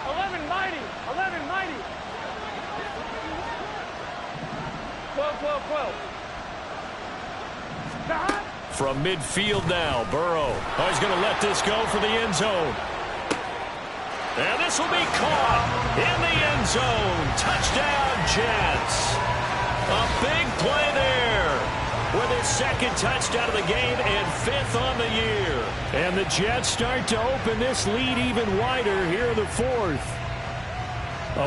Speaker 3: 11 mighty. 11 mighty. 12, 12, 12.
Speaker 2: From midfield now, Burrow. Oh, he's going to let this go for the end zone. And this will be caught in the end zone. Touchdown, Jets. A big play there with his 2nd touchdown of the game and 5th on the year. And the Jets start to open this lead even wider here in the 4th.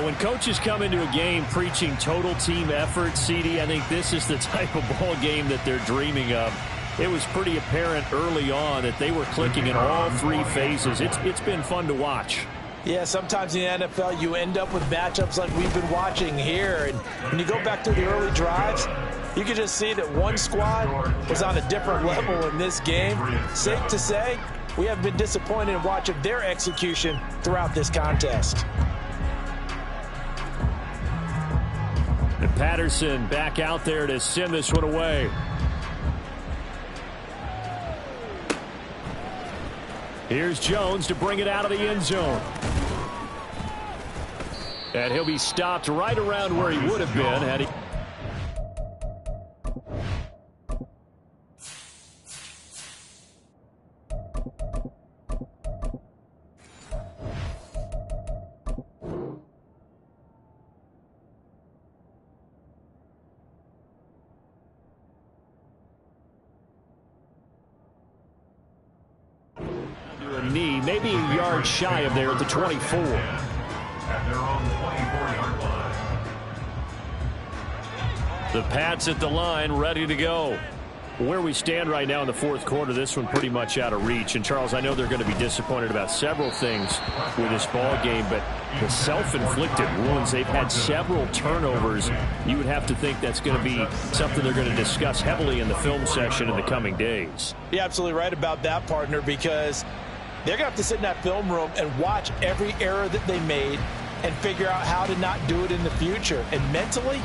Speaker 2: When coaches come into a game preaching total team effort, CD, I think this is the type of ball game that they're dreaming of. It was pretty apparent early on that they were clicking in all 3 phases. It's been fun to watch.
Speaker 7: Yeah, sometimes in the NFL you end up with matchups like we've been watching here. And when you go back to the early drives, you can just see that one squad was on a different level in this game. Safe to say, we have been disappointed in watching their execution throughout this contest.
Speaker 2: And Patterson back out there to send this one away. Here's Jones to bring it out of the end zone. And he'll be stopped right around where he would have been had he... knee, maybe a yard shy of there at the 24.
Speaker 6: At their own 24-yard line.
Speaker 2: The Pats at the line, ready to go. Where we stand right now in the 4th quarter, this one pretty much out of reach. And, Charles, I know they're going to be disappointed about several things with this ball game, but the self-inflicted wounds, they've had several turnovers. You would have to think that's going to be something they're going to discuss heavily in the film session in the coming days.
Speaker 7: You're absolutely right about that, partner, because they're going to have to sit in that film room and watch every error that they made and figure out how to not do it in the future. And mentally,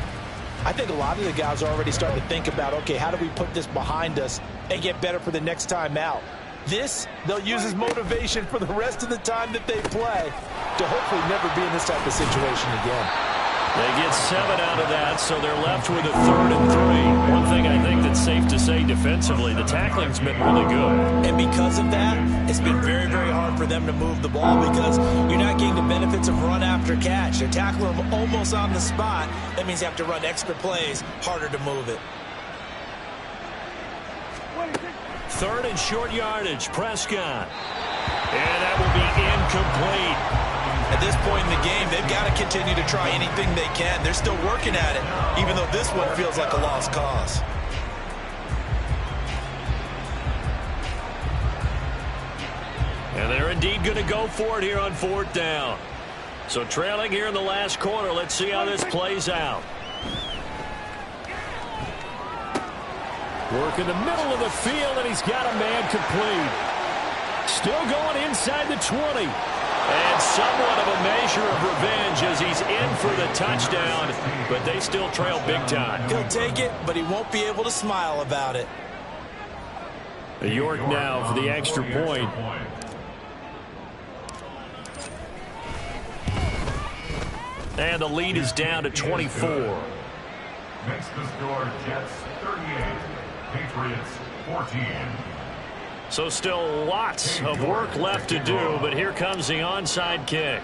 Speaker 7: I think a lot of the guys are already starting to think about, okay, how do we put this behind us and get better for the next time out? This, they'll use as motivation for the rest of the time that they play to hopefully never be in this type of situation again.
Speaker 2: They get 7 out of that, so they're left with a 3rd and 3. One thing I think that's safe to say defensively, the tackling's been really good.
Speaker 7: And because of that, it's been very, very hard for them to move the ball because you're not getting the benefits of run after catch. They're tackling them almost on the spot. That means you have to run extra plays, harder to move it.
Speaker 2: Third and short yardage, Prescott. And that will be incomplete.
Speaker 7: At this point in the game, they've got to continue to try anything they can. They're still working at it, even though this one feels like a lost cause.
Speaker 2: And they're indeed going to go for it here on fourth down. So trailing here in the last quarter. Let's see how this plays out. Work in the middle of the field, and he's got a man complete. Still going inside the 20. And somewhat of a measure of revenge as he's in for the touchdown, but they still trail big time.
Speaker 7: He'll take it, but he won't be able to smile about it.
Speaker 2: York now for the extra point. And the lead is down to 24.
Speaker 6: Makes the score Jets 38, Patriots 14.
Speaker 2: So still lots of work left to do, but here comes the onside kick.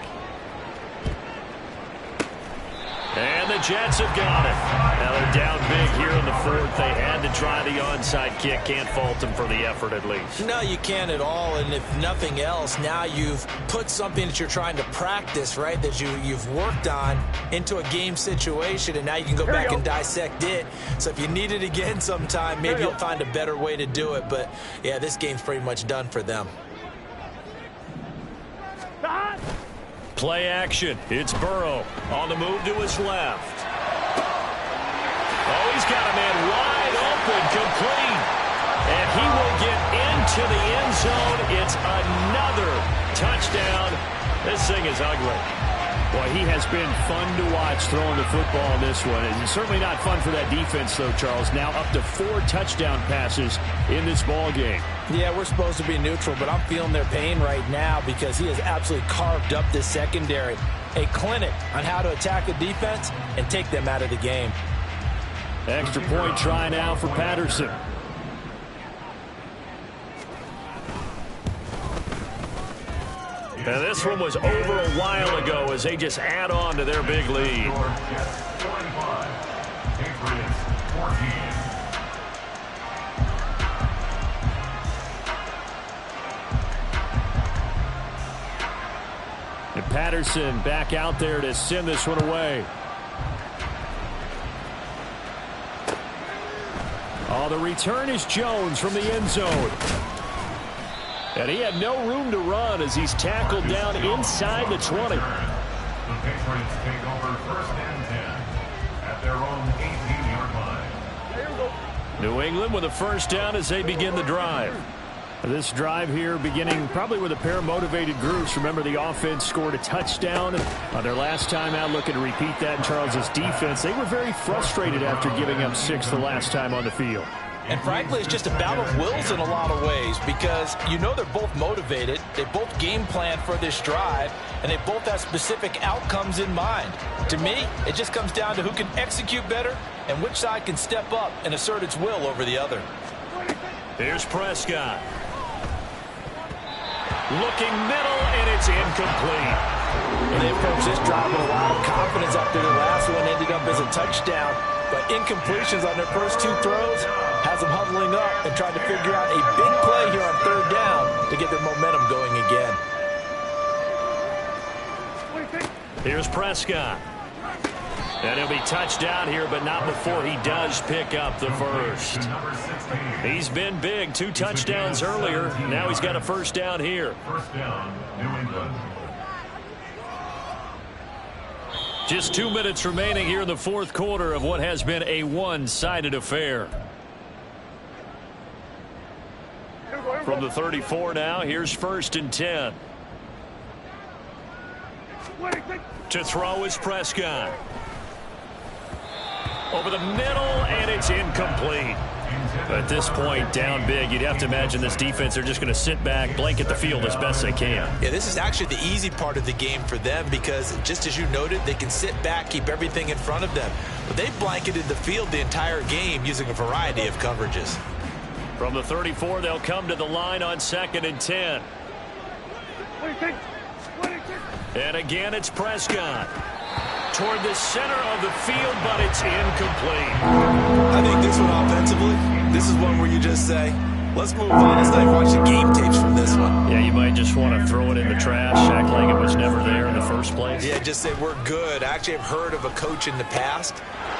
Speaker 2: And the Jets have got it. Now they're down big here in the fourth. They had to try the onside kick. Can't fault them for the effort at least.
Speaker 7: No, you can't at all. And if nothing else, now you've put something that you're trying to practice, right, that you've worked on into a game situation, and now you can go back and dissect it. So if you need it again sometime, maybe you'll find a better way to do it. But, yeah, this game's pretty much done for them.
Speaker 2: Play action. It's Burrow on the move to his left. Oh, he's got a man wide open, complete. And he will get into the end zone. It's another touchdown. This thing is ugly. Boy, he has been fun to watch throwing the football in this one. It's certainly not fun for that defense, though, Charles. Now up to 4 touchdown passes in this ball game.
Speaker 7: Yeah, we're supposed to be neutral, but I'm feeling their pain right now because he has absolutely carved up this secondary. A clinic on how to attack a defense and take them out of the game.
Speaker 2: Extra point try now for Patterson. And this one was over a while ago as they just add on to their big lead. And Patterson back out there to send this one away. Oh, the return is Jones from the end zone. And he had no room to run as he's tackled down inside the 20.
Speaker 6: The Patriots take over first and 10 at their own 18-yard line.
Speaker 2: New England with a first down as they begin the drive. This drive here beginning probably with a pair of motivated groups. Remember, the offense scored a touchdown on their last time out, looking to repeat that in Charles's defense. They were very frustrated after giving up 6 the last time on the field.
Speaker 7: And frankly, it's just a battle of wills in a lot of ways because you know they're both motivated. They both game plan for this drive, and they both have specific outcomes in mind. To me, it just comes down to who can execute better and which side can step up and assert its will over the other.
Speaker 2: Here's Prescott. Looking middle, and it's incomplete.
Speaker 7: And they approached this drive with a lot of confidence after the last one ended up as a touchdown. But incompletions on their first 2 throws has them huddling up and trying to figure out a big play here on third down to get their momentum going again.
Speaker 2: Here's Prescott. And he'll be touched down here, but not before he does pick up the first. He's been big. 2 touchdowns earlier. Now he's got a first down here.
Speaker 6: First down, New England.
Speaker 2: Just 2 minutes remaining here in the fourth quarter of what has been a one-sided affair. From the 34 now, here's first and 10. To throw is Prescott. Over the middle, and it's incomplete. At this point, down big, you'd have to imagine this defense are just going to sit back, blanket the field as best they can.
Speaker 7: Yeah, this is actually the easy part of the game for them because, just as you noted, they can sit back, keep everything in front of them. But they've blanketed the field the entire game using a variety of coverages.
Speaker 2: From the 34, they'll come to the line on 2nd and 10. And again, it's Prescott. Toward the center of the field, but it's incomplete.
Speaker 7: I think this one offensively, this is one where you just say, let's move on. Let's not even watch the game tapes from this one.
Speaker 2: Yeah, you might just want to throw it in the trash, act like it was never there in the first place.
Speaker 7: Yeah, just say we're good. I actually have heard of a coach in the past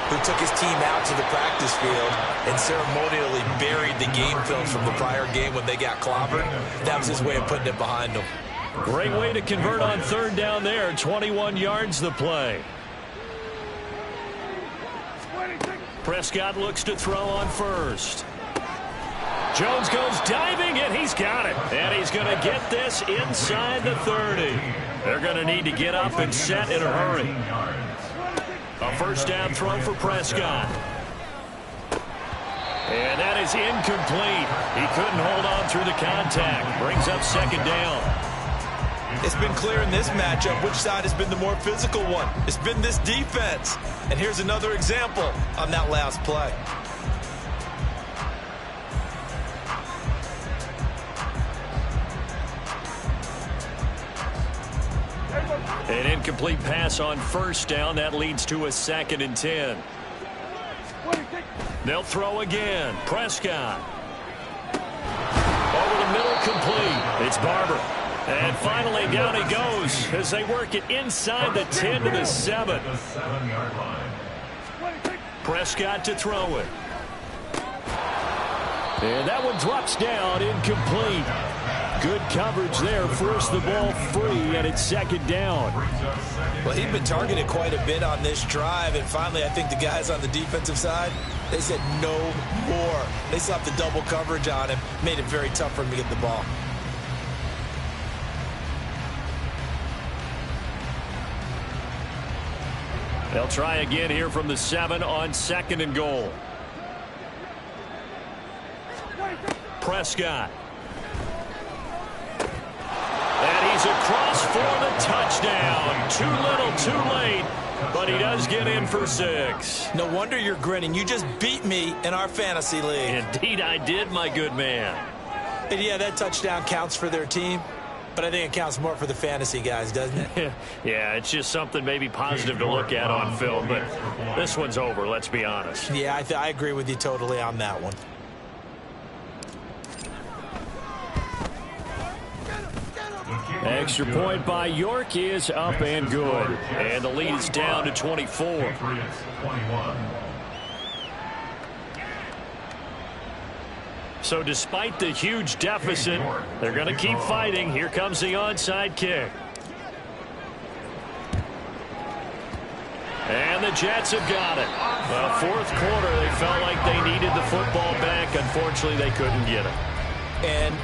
Speaker 7: who took his team out to the practice field and ceremonially buried the game films from the prior game when they got clobbered. That was his way of putting it behind them.
Speaker 2: Great way to convert on third down there. 21 yards the play. Prescott looks to throw on first. Jones goes diving, and he's got it. And he's going to get this inside the 30. They're going to need to get up and set in a hurry. A first down throw for Prescott. And that is incomplete. He couldn't hold on through the contact. Brings up second down.
Speaker 7: It's been clear in this matchup which side has been the more physical one. It's been this defense. And here's another example on that last play.
Speaker 2: An incomplete pass on first down. That leads to a 2nd and 10. They'll throw again. Prescott. Over the middle, complete. It's Barber. And finally, down he goes as they work it inside the 10 to the 7. Prescott to throw it. And that one drops down, incomplete. Good coverage there, forced the ball free, and it's second down.
Speaker 7: Well, he'd been targeted quite a bit on this drive, and finally I think the guys on the defensive side, they said no more. They slapped the double coverage on him, made it very tough for him to get the ball.
Speaker 2: They'll try again here from the 7 on 2nd and goal. Prescott. And he's across for the touchdown. Too little, too late, but he does get in for 6.
Speaker 7: No wonder you're grinning. You just beat me in our fantasy league.
Speaker 2: Indeed I did, my good man.
Speaker 7: And yeah, that touchdown counts for their team, but I think it counts more for the fantasy guys, doesn't it?
Speaker 2: Yeah, it's just something maybe positive to look at on film, but this one's over, let's be honest.
Speaker 7: Yeah, I agree with you totally on that one.
Speaker 2: Extra point by York is up and good. And the lead is down to 24. So despite the huge deficit, they're going to keep fighting. Here comes the onside kick. And the Jets have got it. Well, fourth quarter, they felt like they needed the football back. Unfortunately, they couldn't get it.
Speaker 7: And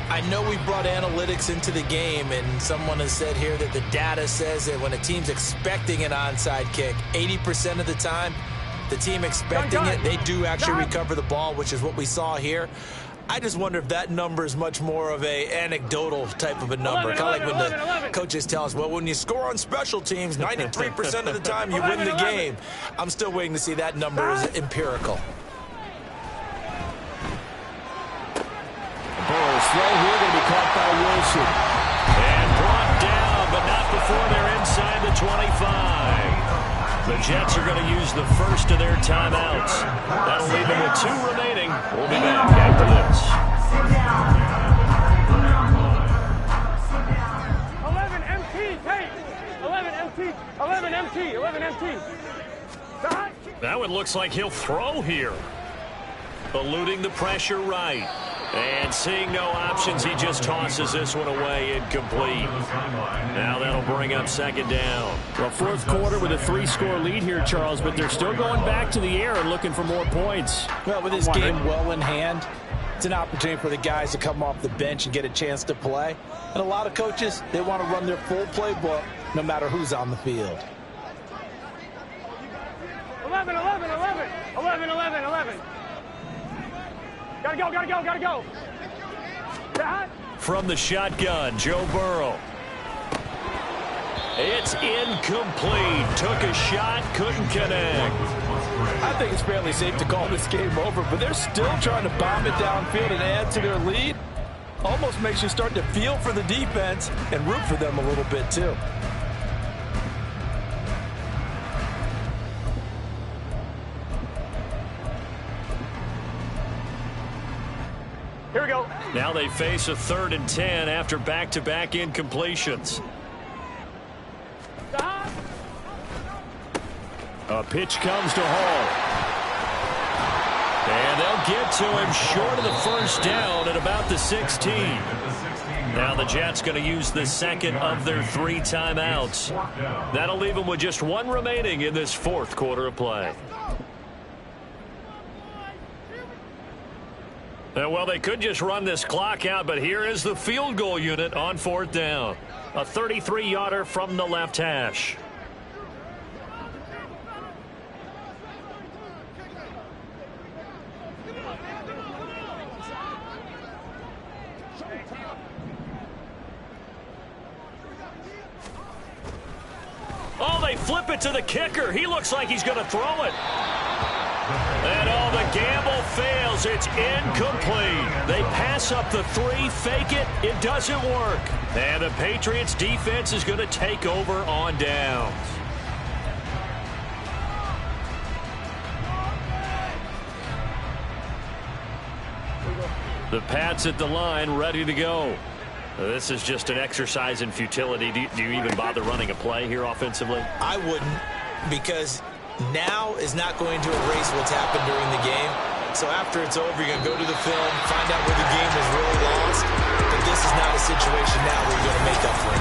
Speaker 7: I know we brought analytics into the game, and someone has said here that the data says that when a team's expecting an onside kick, 80% of the time, the team expecting it, they do actually recover the ball, which is what we saw here. I just wonder if that number is much more of a anecdotal type of a number. Kind of like when the coaches tell us, well, when you score on special teams, 93% of the time you win the game. I'm still waiting to see that number is empirical.
Speaker 5: Burrow's throw here going to be caught by Wilson.
Speaker 2: And brought down, but not before they're inside the 25. The Jets are going to use the first of their timeouts. That'll leave them with 2 remaining. We'll be back after this.
Speaker 3: 11 MT, Tate. 11 MT, 11 MT, 11 MT.
Speaker 2: That one looks like he'll throw here. Eluding the pressure right. And seeing no options, he just tosses this one away, incomplete. Now that'll bring up second down.
Speaker 5: Well, fourth quarter with a 3-score lead here, Charles, but they're still going back to the air and looking for more points.
Speaker 8: Well, with this game well in hand, it's an opportunity for the guys to come off the bench and get a chance to play. And a lot of coaches, they want to run their full playbook no matter who's on the field.
Speaker 3: 11, 11, 11, 11, 11, 11. Gotta go, gotta go, gotta go.
Speaker 2: From the shotgun, Joe Burrow. It's incomplete. Took a shot, couldn't connect.
Speaker 8: I think it's fairly safe to call this game over, but they're still trying to bomb it downfield and add to their lead.
Speaker 4: Almost makes you start to feel for the defense and root for them a little bit too.
Speaker 3: Here we go.
Speaker 2: Now they face a 3rd and 10 after back-to-back incompletions. A pitch comes to Hall. And they'll get to him short of the first down at about the 16. Now the Jets going to use the second of their 3 timeouts. That'll leave them with just 1 remaining in this 4th quarter of play. Well, they could just run this clock out, but here is the field goal unit on 4th down. A 33-yarder from the left hash. Oh, they flip it to the kicker. He looks like he's going to throw it. And the gamble fails. It's incomplete. They pass up the 3, fake it. It doesn't work. And the Patriots defense is going to take over on downs. The Pats at the line, ready to go. This is just an exercise in futility. Do you even bother running a play here offensively?
Speaker 7: I wouldn't, because now is not going to erase what's happened during the game. So after it's over, you're going to go to the film, find out where the game was really lost. But this is not a situation now where you're going to make up for it.